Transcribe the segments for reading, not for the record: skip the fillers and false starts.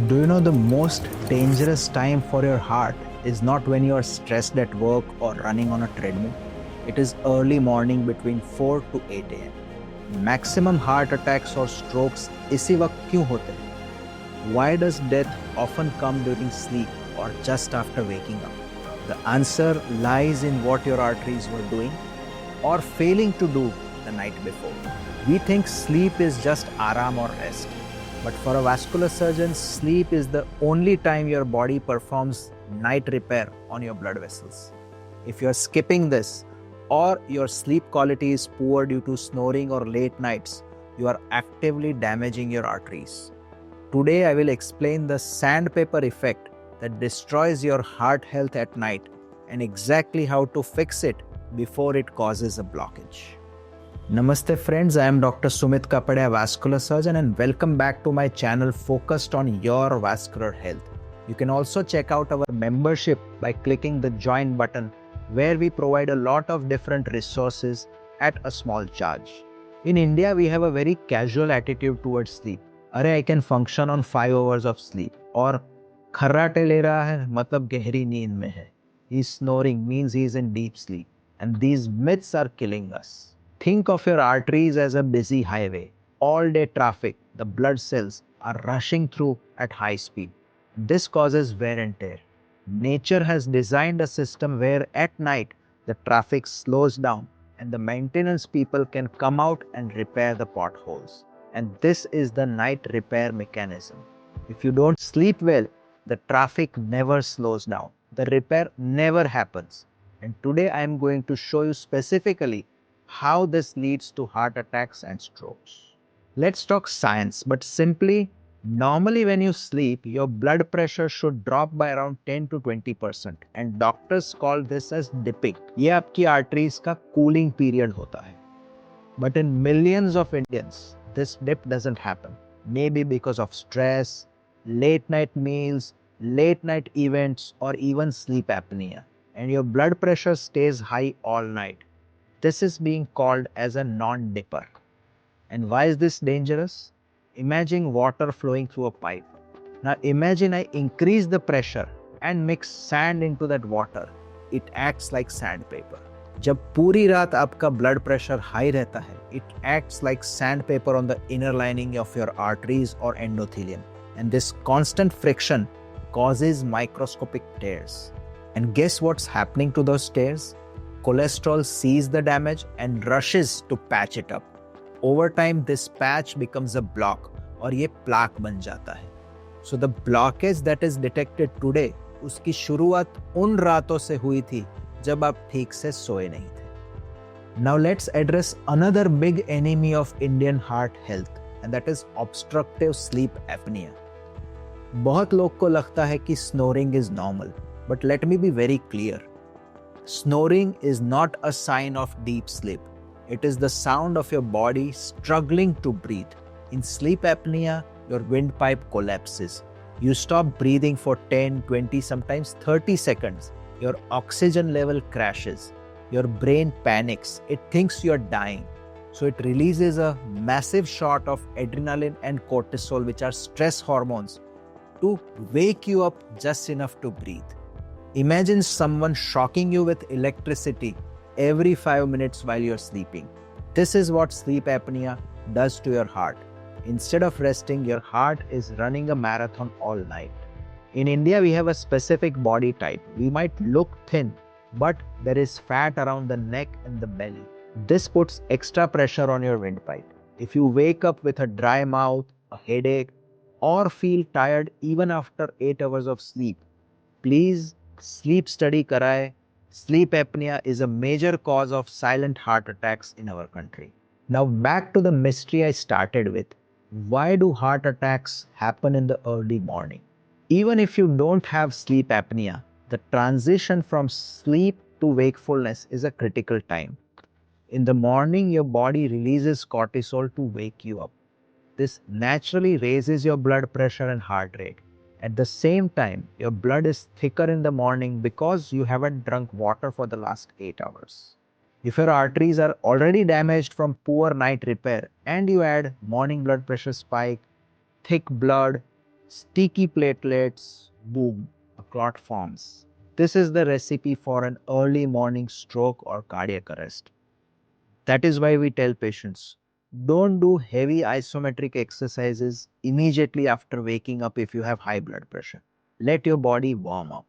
Do you know the most dangerous time for your heart is not when you are stressed at work or running on a treadmill? It is early morning between 4 to 8 a.m. Maximum heart attacks or strokes इसी वक्त क्यों होते हैं? Why does death often come during sleep or just after waking up? The answer lies in what your arteries were doing or failing to do the night before. We think sleep is just aram or rest. But for a vascular surgeon, sleep is the only time your body performs night repair on your blood vessels. If you're skipping this, or your sleep quality is poor due to snoring or late nights, you are actively damaging your arteries. Today, I will explain the sandpaper effect that destroys your heart health at night and exactly how to fix it before it causes a blockage. Namaste friends, I am Dr. Sumit Kapadia, vascular surgeon, and welcome back to my channel focused on your vascular health. You can also check out our membership by clicking the join button, where we provide a lot of different resources at a small charge. In India, we have a very casual attitude towards sleep. अरे I can function on 5 hours of sleep, और खर्राटे ले रहा है मतलब गहरी नींद में है. He is snoring means he is in deep sleep, and these myths are killing us. Think of your arteries as a busy highway. All day traffic, the blood cells are rushing through at high speed. This causes wear and tear. Nature has designed a system where at night the traffic slows down and the maintenance people can come out and repair the potholes. And this is the night repair mechanism. If you don't sleep well, the traffic never slows down. The repair never happens. And today I am going to show you specifically how this leads to heart attacks and strokes. Let's talk science, but simply, normally when you sleep, your blood pressure should drop by around 10 to 20%, and doctors call this as dipping. ये आपकी arteries का cooling period होता है. But in millions of Indians, this dip doesn't happen. Maybe because of stress, late night meals, late night events, or even sleep apnea, and your blood pressure stays high all night. This is being called as a non-dipper. And why is this dangerous? Imagine water flowing through a pipe. Now imagine I increase the pressure and mix sand into that water. It acts like sandpaper. जब पूरी रात आपका blood pressure high रहता है, it acts like sandpaper on the inner lining of your arteries or endothelium. And this constant friction causes microscopic tears. And guess what's happening to those tears? Cholesterol sees the damage and rushes to patch it up. Over time, this patch becomes a block और ये plaque बन जाता है. So the blockage that is detected today, उसकी शुरुआत उन रातों से हुई थी जब आप ठीक से सोए नहीं थे. Now let's address another big enemy of Indian heart health, and that is obstructive sleep apnea. बहुत लोग को लगता है कि snoring is normal, but let me be very clear. Snoring is not a sign of deep sleep. It is the sound of your body struggling to breathe. In sleep apnea, your windpipe collapses. You stop breathing for 10, 20, sometimes 30 seconds. Your oxygen level crashes. Your brain panics. It thinks you're dying. So it releases a massive shot of adrenaline and cortisol, which are stress hormones, to wake you up just enough to breathe. Imagine someone shocking you with electricity every 5 minutes while you're sleeping. This is what sleep apnea does to your heart. Instead of resting, your heart is running a marathon all night. In India, we have a specific body type. We might look thin, but there is fat around the neck and the belly. This puts extra pressure on your windpipe. If you wake up with a dry mouth, a headache, or feel tired even after 8 hours of sleep, please sleep study कराए. Sleep apnea is a major cause of silent heart attacks in our country. Now back to the mystery I started with. Why do heart attacks happen in the early morning? Even if you don't have sleep apnea, the transition from sleep to wakefulness is a critical time. In the morning, your body releases cortisol to wake you up. This naturally raises your blood pressure and heart rate. At the same time, your blood is thicker in the morning because you haven't drunk water for the last 8 hours. If your arteries are already damaged from poor night repair and you add morning blood pressure spike, thick blood, Sticky platelets, boom, a clot forms. This is the recipe for an early morning stroke or cardiac arrest. That is why we tell patients, don't do heavy isometric exercises immediately after waking up if you have high blood pressure. Let your body warm up.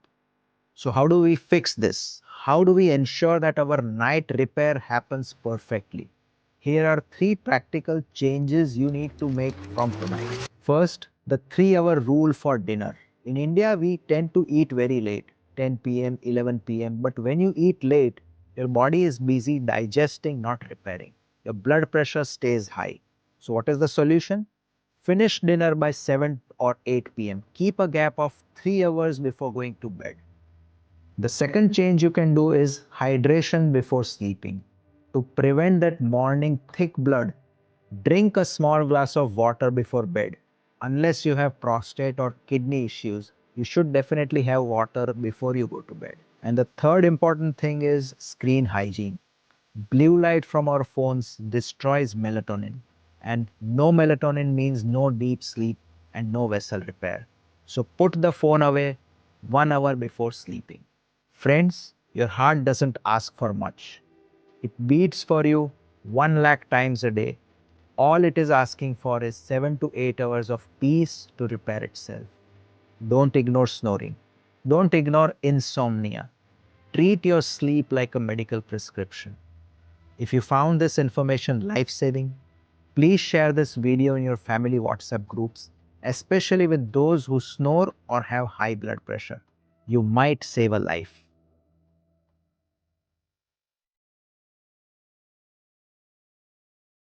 So how do we fix this? How do we ensure that our night repair happens perfectly? Here are 3 practical changes you need to make from tonight. First, the 3-hour rule for dinner. In India, we tend to eat very late, 10 p.m., 11 p.m. But when you eat late, your body is busy digesting, not repairing. Your blood pressure stays high. So what is the solution? Finish dinner by 7 or 8 p.m. Keep a gap of 3 hours before going to bed. The second change you can do is hydration before sleeping. To prevent that morning thick blood, drink a small glass of water before bed. Unless you have prostate or kidney issues, you should definitely have water before you go to bed. And the third important thing is screen hygiene. Blue light from our phones destroys melatonin, and no melatonin means no deep sleep and no vessel repair. So put the phone away 1 hour before sleeping. Friends, your heart doesn't ask for much. It beats for you 1 lakh times a day. All it is asking for is 7 to 8 hours of peace to repair itself. Don't ignore snoring. Don't ignore insomnia. Treat your sleep like a medical prescription. If you found this information life-saving, please share this video in your family WhatsApp groups, especially with those who snore or have high blood pressure. You might save a life.